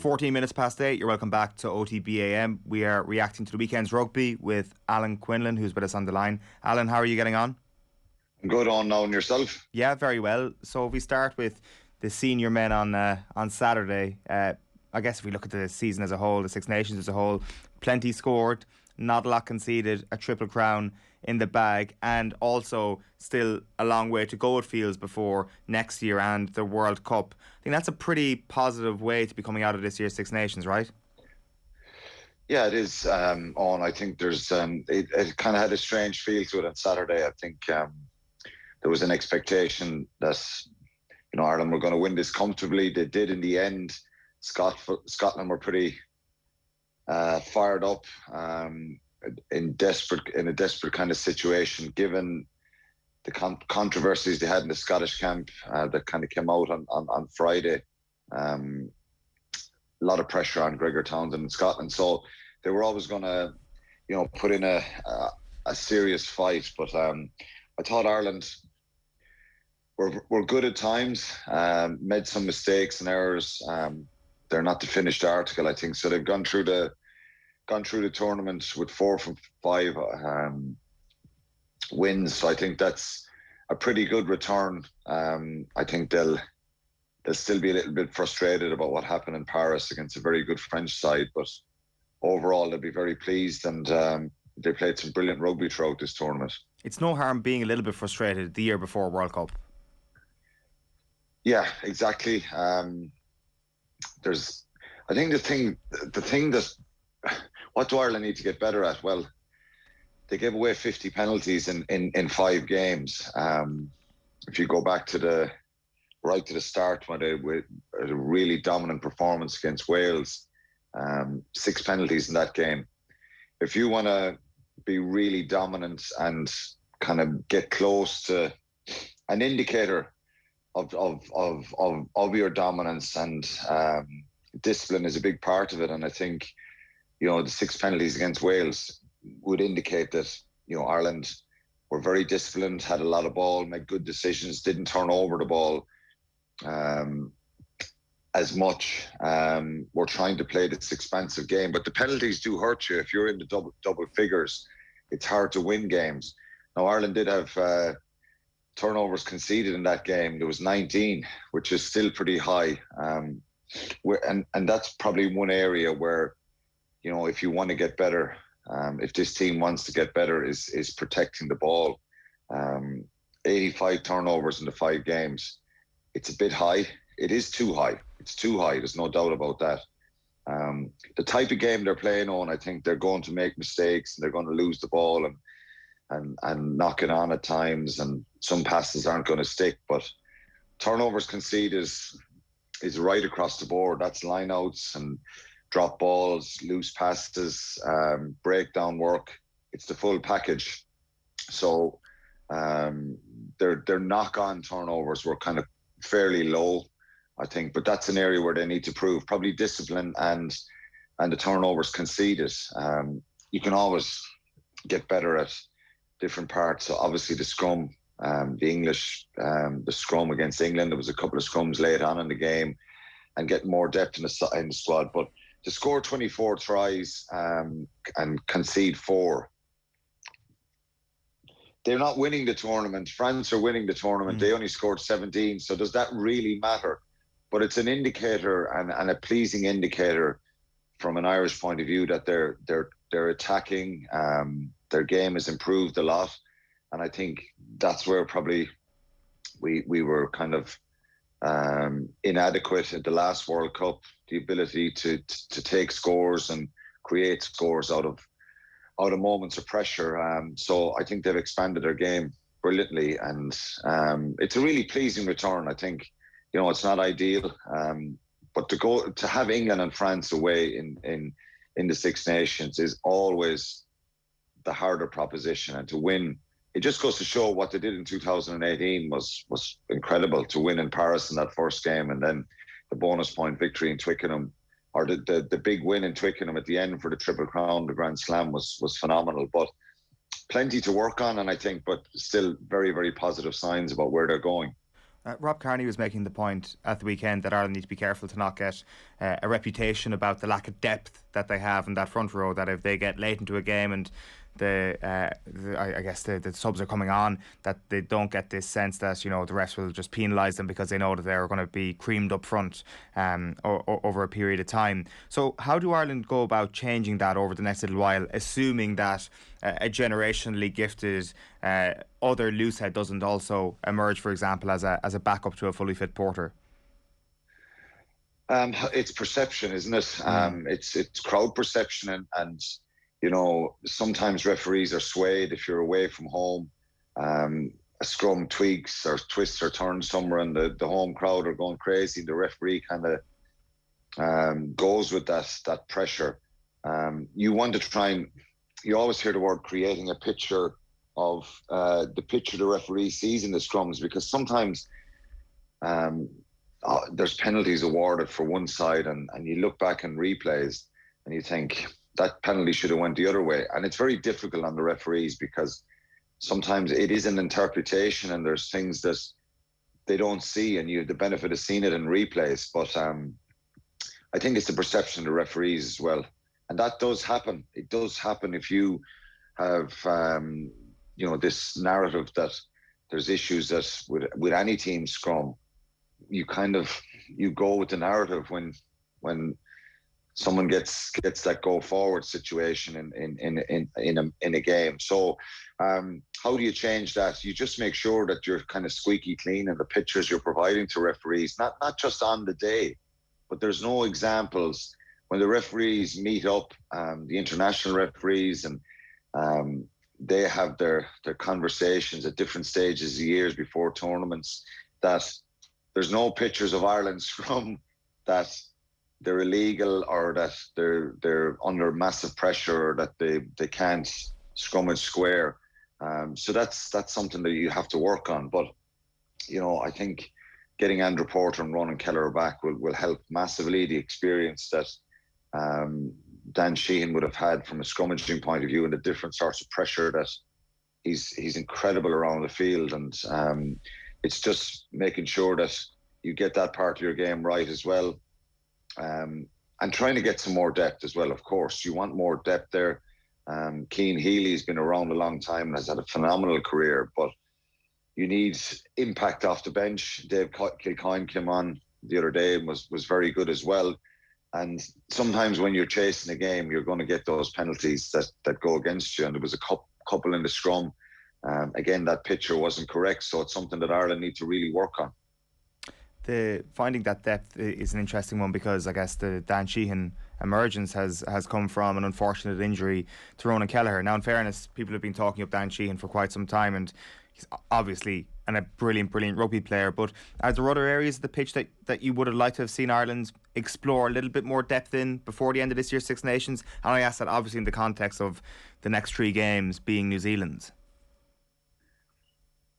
14 minutes past 8, you're welcome back to OTB AM. We are reacting to the weekend's rugby with Alan Quinlan, who's with us on the line. Alan, how are you getting on? I'm good on now, and yourself? Yeah, very well. So if we start with the senior men on Saturday, I guess if we look at the season as a whole, the Six Nations as a whole, plenty scored, not a lot conceded, a triple crown in the bag, and also still a long way to go, it feels, before next year and the World Cup. I think that's a pretty positive way to be coming out of this year's Six Nations, right? Yeah, it is. I think there's it kind of had a strange feel to it on Saturday. I think there was an expectation that Ireland were going to win this comfortably. They did in the end. Scotland were pretty fired up in a desperate kind of situation, given the controversies they had in the Scottish camp that kind of came out on Friday. A lot of pressure on Gregor Townsend in Scotland, so they were always going to, put in a serious fight. But I thought Ireland were good at times, made some mistakes and errors. They're not the finished article, I think. So they've gone through the tournament with 4 from 5 wins. So I think that's a pretty good return. I think they'll still be a little bit frustrated about what happened in Paris against a very good French side, but overall they'll be very pleased, and they played some brilliant rugby throughout this tournament. It's no harm being a little bit frustrated the year before World Cup. Yeah, exactly. I think the thing that, what do Ireland need to get better at? Well, they gave away 50 penalties in 5 games. If you go back to the start, when they were a really dominant performance against Wales, 6 penalties in that game. If you want to be really dominant and kind of get close to an indicator of your dominance, and discipline is a big part of it. And I think, the 6 penalties against Wales would indicate that, Ireland were very disciplined, had a lot of ball, made good decisions, didn't turn over the ball as much. We're trying to play this expansive game, but the penalties do hurt you. If you're in the double figures, it's hard to win games. Now, Ireland did have turnovers conceded in that game. There was 19, which is still pretty high. And that's probably one area where, if you want to get better, if this team wants to get better, is protecting the ball. 85 turnovers in the 5 games. It's a bit high. It is too high. It's too high. There's no doubt about that. The type of game they're playing on, I think they're going to make mistakes, and they're going to lose the ball and knock it on at times, and some passes aren't going to stick. But turnovers conceded is right across the board. That's lineouts and drop balls, loose passes, breakdown work. It's the full package. So their knock-on turnovers were kind of fairly low, I think, but that's an area where they need to prove probably discipline and the turnovers conceded. You can always get better at different parts. So obviously the scrum, the scrum against England, there was a couple of scrums late on in the game, and get more depth in the squad. But to score 24 tries and concede 4, they're not winning the tournament. France are winning the tournament. They only scored 17. So does that really matter? But it's an indicator, and a pleasing indicator from an Irish point of view, that they're attacking. Their game has improved a lot, and I think that's where probably we were kind of inadequate at the last World Cup. The ability to take scores and create scores out of moments of pressure. So I think they've expanded their game brilliantly, and it's a really pleasing return. I think, it's not ideal, but to have England and France away in the Six Nations is always the harder proposition, and to win, it just goes to show what they did in 2018 was incredible. To win in Paris in that first game, and then the bonus point victory in Twickenham, or the big win in Twickenham at the end for the Triple Crown, the Grand Slam, was phenomenal. But plenty to work on, and I think, but still very, very positive signs about where they're going. Rob Kearney was making the point at the weekend that Ireland need to be careful to not get a reputation about the lack of depth that they have in that front row, that if they get late into a game and I guess the subs are coming on, that they don't get this sense that, you know, the refs will just penalise them because they know that they're going to be creamed up front over a period of time. So how do Ireland go about changing that over the next little while, assuming that a generationally gifted other loosehead doesn't also emerge, for example, as a backup to a fully fit Porter? It's perception, isn't it? It's crowd perception, and you know, sometimes referees are swayed if you're away from home. A scrum tweaks or twists or turns somewhere, and the home crowd are going crazy. The referee kind of goes with that pressure. You want to try and, you always hear the word creating a picture of the picture the referee sees in the scrums, because sometimes there's penalties awarded for one side, and you look back in replays and you think that penalty should have went the other way. And it's very difficult on the referees, because sometimes it is an interpretation and there's things that they don't see, and you have the benefit of seeing it in replays. But I think it's the perception of the referees as well. And that does happen. It does happen if you have, you know, this narrative that there's issues that with any team scrum, you go with the narrative when someone gets that go forward situation in a game. So how do you change that? You just make sure that you're kind of squeaky clean in the pictures you're providing to referees, not just on the day, but there's no examples when the referees meet up, the international referees, and they have their conversations at different stages of years before tournaments, that there's no pictures of Ireland scrum that they're illegal, or that they're under massive pressure, or that they can't scrummage square. So that's something that you have to work on. But, you know, I think getting Andrew Porter and Ronan Kelleher back will help massively. The experience that Dan Sheahan would have had from a scrummaging point of view, and the different sorts of pressure that he's incredible around the field. And it's just making sure that you get that part of your game right as well. And trying to get some more depth as well, of course. You want more depth there. Cian Healy's been around a long time and has had a phenomenal career, but you need impact off the bench. Dave Kilcoyne came on the other day and was very good as well. And sometimes when you're chasing a game, you're going to get those penalties that go against you. And there was a couple in the scrum. Again, that picture wasn't correct, so it's something that Ireland need to really work on. Finding that depth is an interesting one, because I guess the Dan Sheahan emergence has come from an unfortunate injury to Ronan Kelleher. Now, in fairness, people have been talking up Dan Sheahan for quite some time, and he's obviously a brilliant rugby player. But are there other areas of the pitch that you would have liked to have seen Ireland explore a little bit more depth in before the end of this year's Six Nations? And I ask that obviously in the context of the next three games being New Zealand's.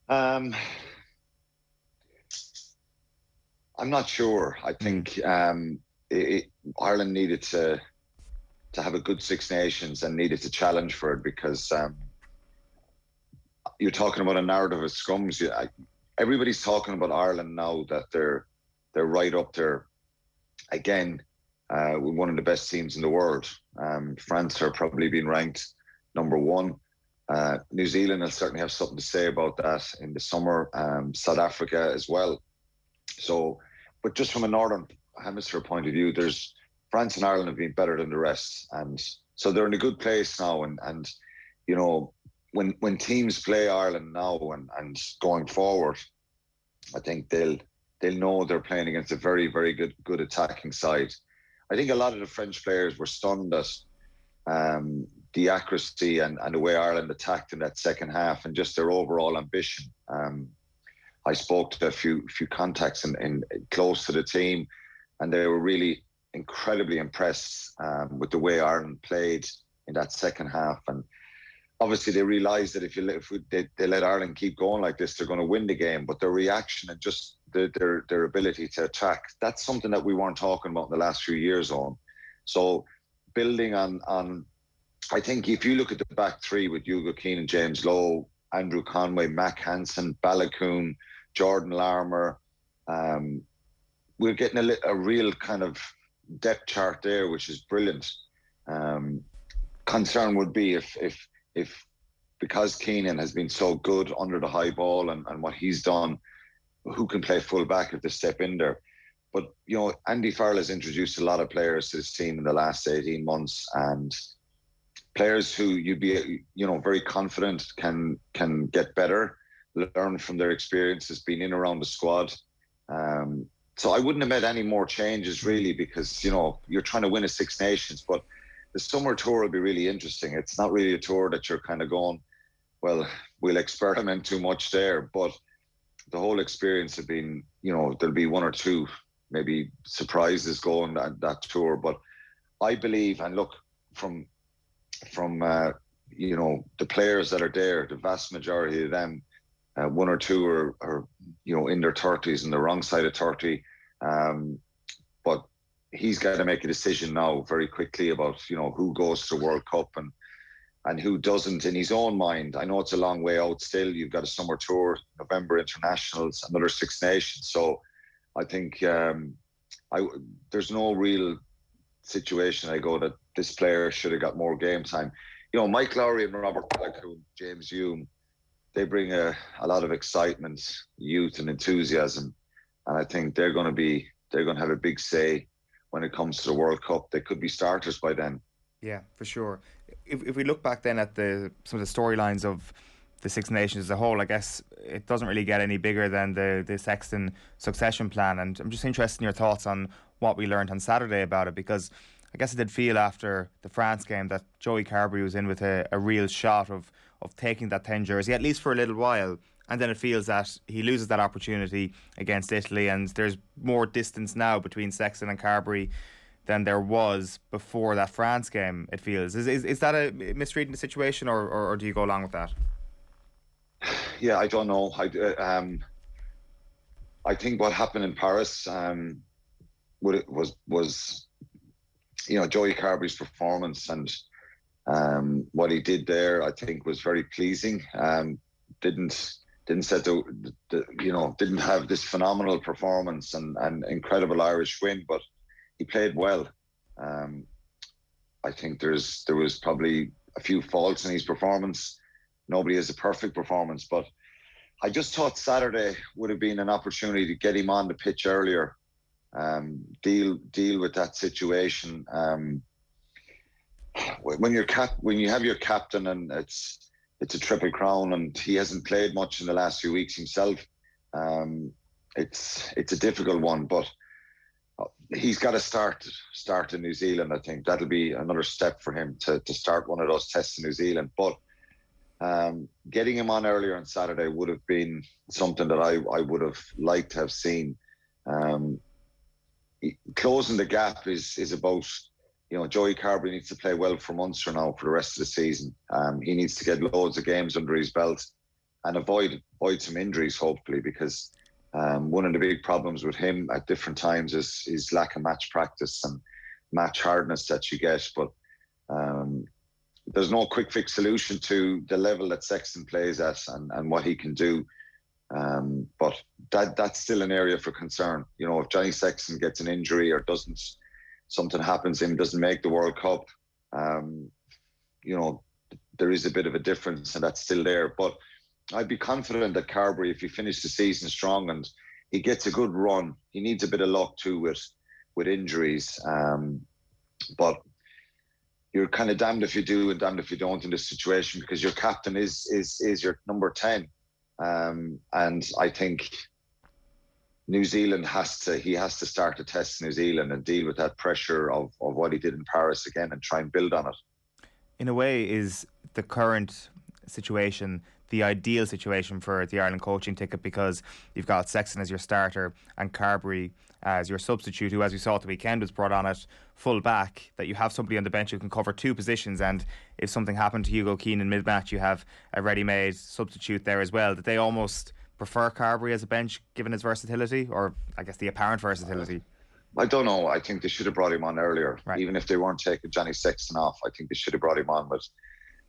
I'm not sure. I think Ireland needed to have a good Six Nations and needed to challenge for it, because you're talking about a narrative of scrums. Everybody's talking about Ireland now, that they're right up there again with one of the best teams in the world. France are probably being ranked number one. New Zealand will certainly have something to say about that in the summer. South Africa as well. So, but just from a Northern Hemisphere point of view, there's France and Ireland have been better than the rest, and so they're in a good place now. And you know, when teams play Ireland now and going forward, I think they'll know they're playing against a very, very good attacking side. I think a lot of the French players were stunned at the accuracy and the way Ireland attacked in that second half, and just their overall ambition. I spoke to a few contacts in close to the team, and they were really incredibly impressed with the way Ireland played in that second half. And obviously they realised that if they let Ireland keep going like this, they're going to win the game. But their reaction and just their ability to attack, that's something that we weren't talking about in the last few years on. So building on I think if you look at the back three with Hugo Keane and James Lowe, Andrew Conway, Mac Hansen, Balakoon, Jordan Larmour. We're getting a real kind of depth chart there, which is brilliant. Concern would be if because Quinlan has been so good under the high ball and what he's done, who can play full back if they step in there. But, you know, Andy Farrell has introduced a lot of players to this team in the last 18 months, and players who you'd be, you know, very confident can get better, learn from their experiences, being in around the squad. So I wouldn't have made any more changes really, because, you know, you're trying to win a Six Nations, but the summer tour will be really interesting. It's not really a tour that you're kind of going, well, we'll experiment too much there, but the whole experience have been, you know, there'll be one or two maybe surprises going that tour. But I believe, and look, from you know, the players that are there, the vast majority of them, one or two are you know, in their 30s and the wrong side of 30. But he's got to make a decision now very quickly about, you know, who goes to the World Cup and who doesn't in his own mind. I know it's a long way out still. You've got a summer tour, November internationals, another Six Nations. So I think there's no real situation I go that this player should have got more game time. You know, Mike Lowry and Robert Callaghan, James Hume, they bring a lot of excitement, youth and enthusiasm. And I think they're going to have a big say when it comes to the World Cup. They could be starters by then. Yeah, for sure. If we look back then at some of the storylines of the Six Nations as a whole, I guess it doesn't really get any bigger than the Sexton succession plan. And I'm just interested in your thoughts on what we learned on Saturday about it, because I guess I did feel after the France game that Joey Carbery was in with a real shot of taking that 10 jersey, at least for a little while. And then it feels that he loses that opportunity against Italy, and there's more distance now between Sexton and Carbery than there was before that France game, it feels. Is that a misreading the situation, or do you go along with that? Yeah, I don't know. I think what happened in Paris was you know, Joey Carbery's performance and what he did there, I think was very pleasing. Didn't set you know, didn't have this phenomenal performance and incredible Irish win, but he played well. I think there was probably a few faults in his performance. Nobody has a perfect performance, but I just thought Saturday would have been an opportunity to get him on the pitch earlier, deal with that situation. When you have your captain and it's a triple crown and he hasn't played much in the last few weeks himself, it's a difficult one, but he's got to start in New Zealand. I think that'll be another step for him to start one of those tests in New Zealand. But getting him on earlier on Saturday would have been something that I would have liked to have seen. Closing the gap is about, you know, Joey Carbery needs to play well for Munster now for the rest of the season. He needs to get loads of games under his belt and avoid some injuries, hopefully, because one of the big problems with him at different times is his lack of match practice and match hardness that you get. But there's no quick fix solution to the level that Sexton plays at and what he can do. But that's still an area for concern. You know, if Johnny Sexton gets an injury or something happens to him, doesn't make the World Cup, you know, there is a bit of a difference, and that's still there. But I'd be confident that Carbery, if he finished the season strong and he gets a good run, he needs a bit of luck too with injuries. But you're kind of damned if you do and damned if you don't in this situation, because your captain is your number 10. And I think New Zealand has to start to test New Zealand and deal with that pressure of what he did in Paris again and try and build on it. In a way, is the current situation the ideal situation for the Ireland coaching ticket, because you've got Sexton as your starter and Carbery as your substitute, who, as we saw at the weekend, was brought on at full back, that you have somebody on the bench who can cover two positions, and if something happened to Hugo Keane in mid-match, you have a ready-made substitute there as well. That they almost prefer Carbery as a bench given his versatility, or I guess the apparent versatility? I don't know. I think they should have brought him on earlier. Right. Even if they weren't taking Johnny Sexton off, I think they should have brought him on with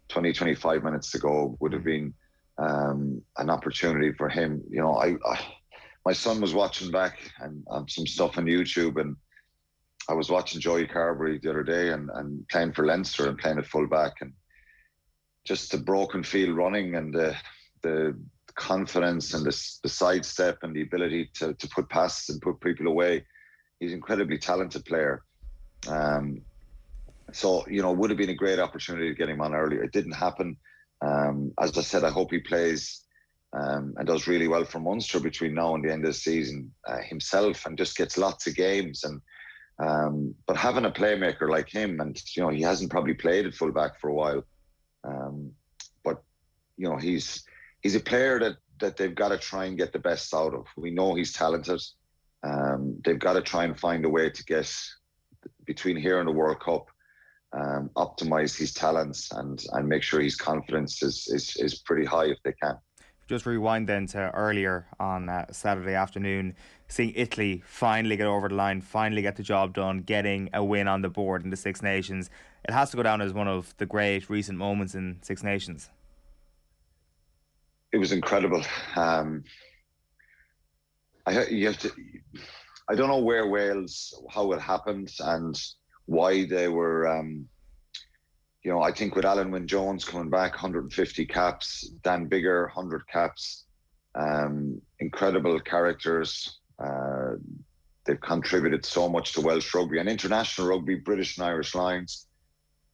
20, 25 minutes to go. Would have been an opportunity for him. You know, my son was watching back and some stuff on YouTube, and I was watching Joey Carbery the other day and playing for Leinster and playing at full back, and just the broken field running and the confidence and the sidestep and the ability to put passes and put people away. He's an incredibly talented player. So, you know, it would have been a great opportunity to get him on earlier. It didn't happen. As I said, I hope he plays and does really well for Munster between now and the end of the season himself, and just gets lots of games. And but having a playmaker like him, and, you know, he hasn't probably played at fullback for a while, but, you know, he's a player that they've got to try and get the best out of. We know he's talented. They've got to try and find a way to get between here and the World Cup, optimize his talents and make sure his confidence is pretty high if they can. Just rewind then to earlier on Saturday afternoon, seeing Italy finally get over the line, finally get the job done, getting a win on the board in the Six Nations. It has to go down as one of the great recent moments in Six Nations. It was incredible. I don't know where Wales, how it happened and why they were, you know, I think with Alan Wynne-Jones coming back, 150 caps, Dan Biggar, 100 caps, incredible characters. They've contributed so much to Welsh rugby and international rugby, British and Irish Lions.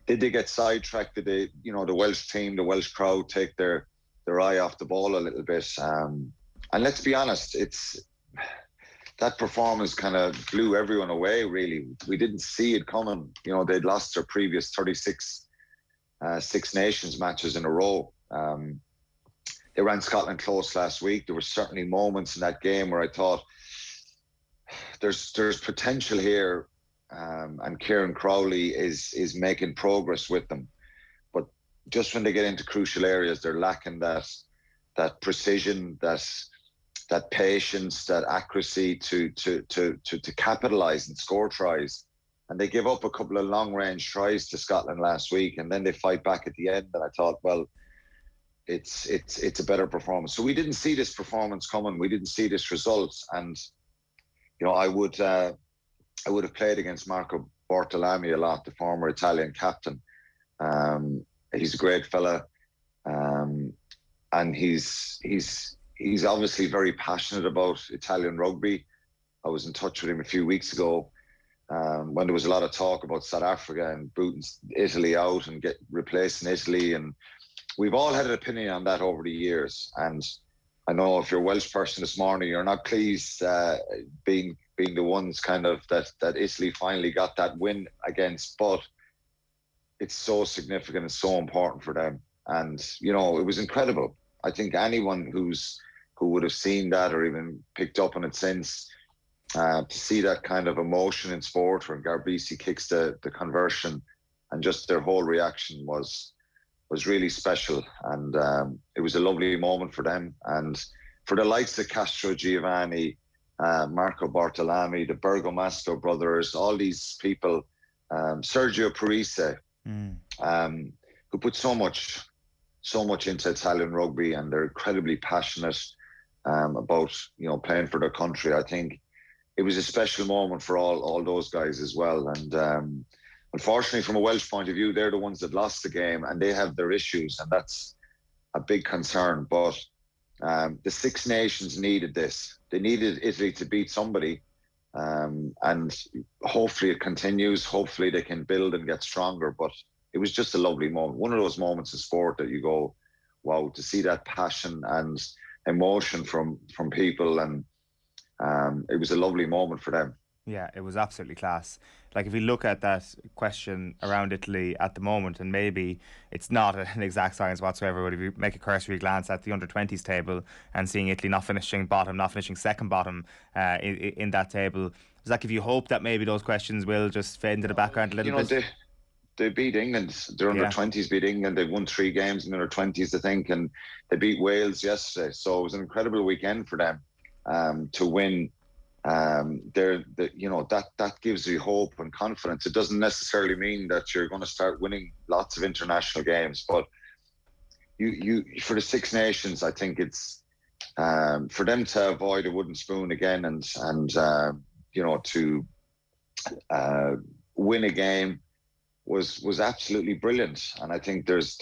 Did they get sidetracked? Did they, you know, the Welsh team, the Welsh crowd take their eye off the ball a little bit? And let's be honest, that performance kind of blew everyone away, really. We didn't see it coming. You know, they'd lost their previous 36 Six Nations matches in a row. They ran Scotland close last week. There were certainly moments in that game where I thought there's potential here, and Kieran Crowley is making progress with them. But just when they get into crucial areas, they're lacking that precision, that patience, that accuracy to capitalise and score tries. And they give up a couple of long-range tries to Scotland last week, and then they fight back at the end. And I thought, well, it's a better performance. So we didn't see this performance coming. We didn't see this result. And, you know, I would have played against Marco Bortolami a lot, the former Italian captain. He's a great fella, and he's obviously very passionate about Italian rugby. I was in touch with him a few weeks ago when there was a lot of talk about South Africa and booting Italy out and replacing Italy. And we've all had an opinion on that over the years. And I know if you're a Welsh person this morning, you're not pleased being the ones kind of that Italy finally got that win against. But it's so significant and so important for them. And, you know, it was incredible. I think anyone who would have seen that or even picked up on it since, to see that kind of emotion in sport when Garbisi kicks the conversion, and just their whole reaction was really special. And it was a lovely moment for them. And for the likes of Castro Giovanni, Marco Bortolami, the Bergamasco brothers, all these people, Sergio Parise, who put so much into Italian rugby, and they're incredibly passionate about, you know, playing for their country. I think it was a special moment for all those guys as well. And unfortunately, from a Welsh point of view, they're the ones that lost the game, and they have their issues, and that's a big concern. But the Six Nations needed this. They needed Italy to beat somebody, and hopefully it continues. Hopefully they can build and get stronger. But it was just a lovely moment. One of those moments in sport that you go, wow, to see that passion and emotion from people. And it was a lovely moment for them. Yeah, it was absolutely class. Like, if you look at that question around Italy at the moment, and maybe it's not an exact science whatsoever, but if you make a cursory glance at the under-20s table and seeing Italy not finishing bottom, not finishing second bottom in that table, does that give you hope that maybe those questions will just fade into the background a little bit? They beat England. Their under-20s beat England. They've won 3 games in their under-20s, I think, and they beat Wales yesterday. So it was an incredible weekend for them to win. That gives you hope and confidence. It doesn't necessarily mean that you're going to start winning lots of international games, but you for the Six Nations, I think it's for them to avoid a wooden spoon again and to win a game was absolutely brilliant. And I think there's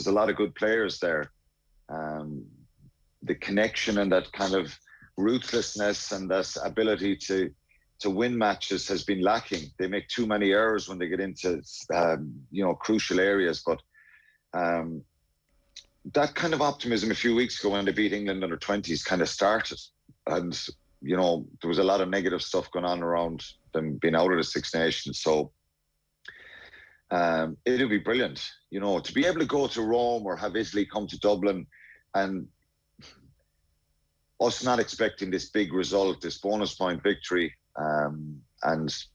a lot of good players there. The connection and that kind of ruthlessness and that ability to win matches has been lacking. They make too many errors when they get into crucial areas. But that kind of optimism a few weeks ago when they beat England under 20s kind of started. And, there was a lot of negative stuff going on around them being out of the Six Nations. So it'll be brilliant, to be able to go to Rome or have Italy come to Dublin and us not expecting this big result, this bonus point victory, and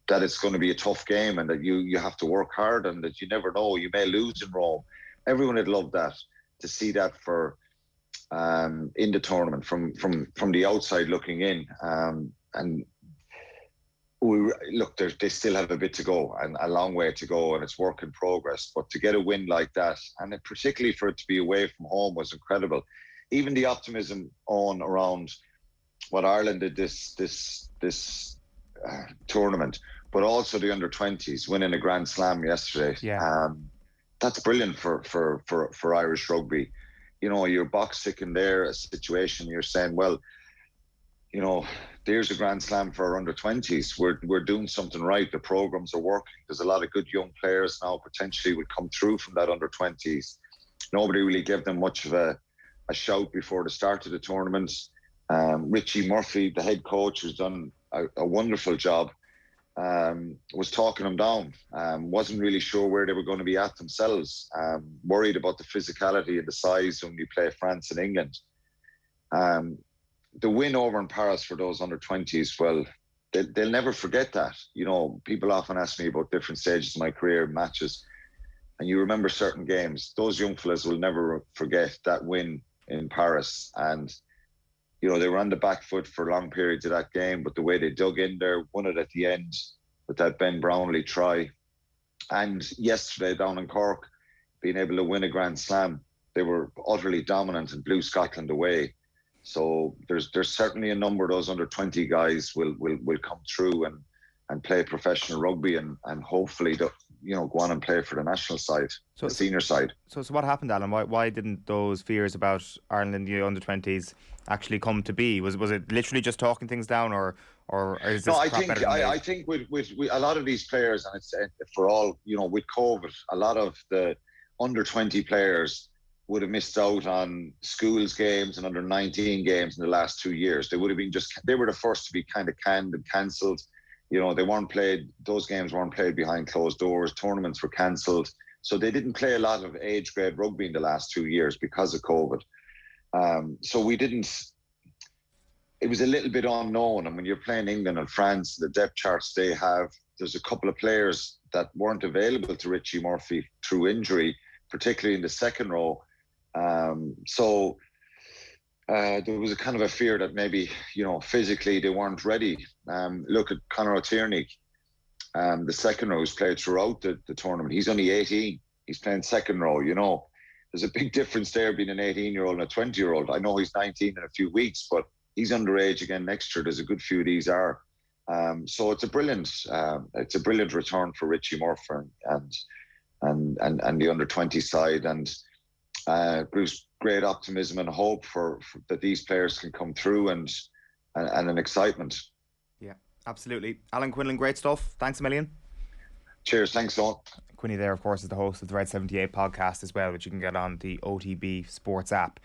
that it's going to be a tough game and that you have to work hard and that you never know, you may lose in Rome. Everyone would love that, to see that for in the tournament from the outside looking in. And they still have a bit to go and a long way to go, and it's work in progress. But to get a win like that, and particularly for it to be away from home, was incredible. Even the optimism around what Ireland did this tournament, but also the under-20s winning a Grand Slam yesterday. Yeah. That's brilliant for Irish rugby. You're box ticking there a situation. You're saying, well, there's a Grand Slam for our under-20s. We're doing something right. The programs are working. There's a lot of good young players now potentially would come through from that under-20s. Nobody really gave them much of a shout before the start of the tournament. Richie Murphy, the head coach, who's done a wonderful job, was talking them down. Wasn't really sure where they were going to be at themselves. Worried about the physicality and the size when you play France and England. The win over in Paris for those under-20s, well, they'll never forget that. People often ask me about different stages of my career, matches, and you remember certain games. Those young fellas will never forget that win in Paris. And, they were on the back foot for long periods of that game, but the way they dug in there, won it at the end with that Ben Brownlee try. And yesterday down in Cork, being able to win a Grand Slam, they were utterly dominant and blew Scotland away. So there's certainly a number of those under-20 guys will come through and play professional rugby and hopefully go on and play for the national side, the senior side. So what happened, Alan? Why didn't those fears about Ireland in the under-20s actually come to be? Was it literally just talking things down, or is this? No, I think with a lot of these players, and it's for all with COVID, a lot of the under-20 players would have missed out on schools games and under-19 games in the last 2 years. They would have been they were the first to be kind of canned and cancelled. They weren't played, those games weren't played behind closed doors, tournaments were cancelled. So they didn't play a lot of age grade rugby in the last 2 years because of COVID. So it was a little bit unknown. And when you're playing England and France, the depth charts they have, there's a couple of players that weren't available to Richie Murphy through injury, particularly in the second row. So there was a kind of a fear that maybe, physically they weren't ready. Look at Conor O'Tierney, the second row, who's played throughout the tournament. He's only 18. He's playing second row, There's a big difference there being an 18-year-old and a 20-year-old. I know he's 19 in a few weeks, but he's underage again next year. There's a good few of these are. So it's a brilliant return for Richie Murphy and the under-20 side. And Bruce, great optimism and hope for that these players can come through and an excitement. Yeah, absolutely. Alan Quinlan, great stuff. Thanks a million. Cheers. Thanks, Sean. Quinny there, of course, is the host of the Red 78 podcast as well, which you can get on the OTB Sports app.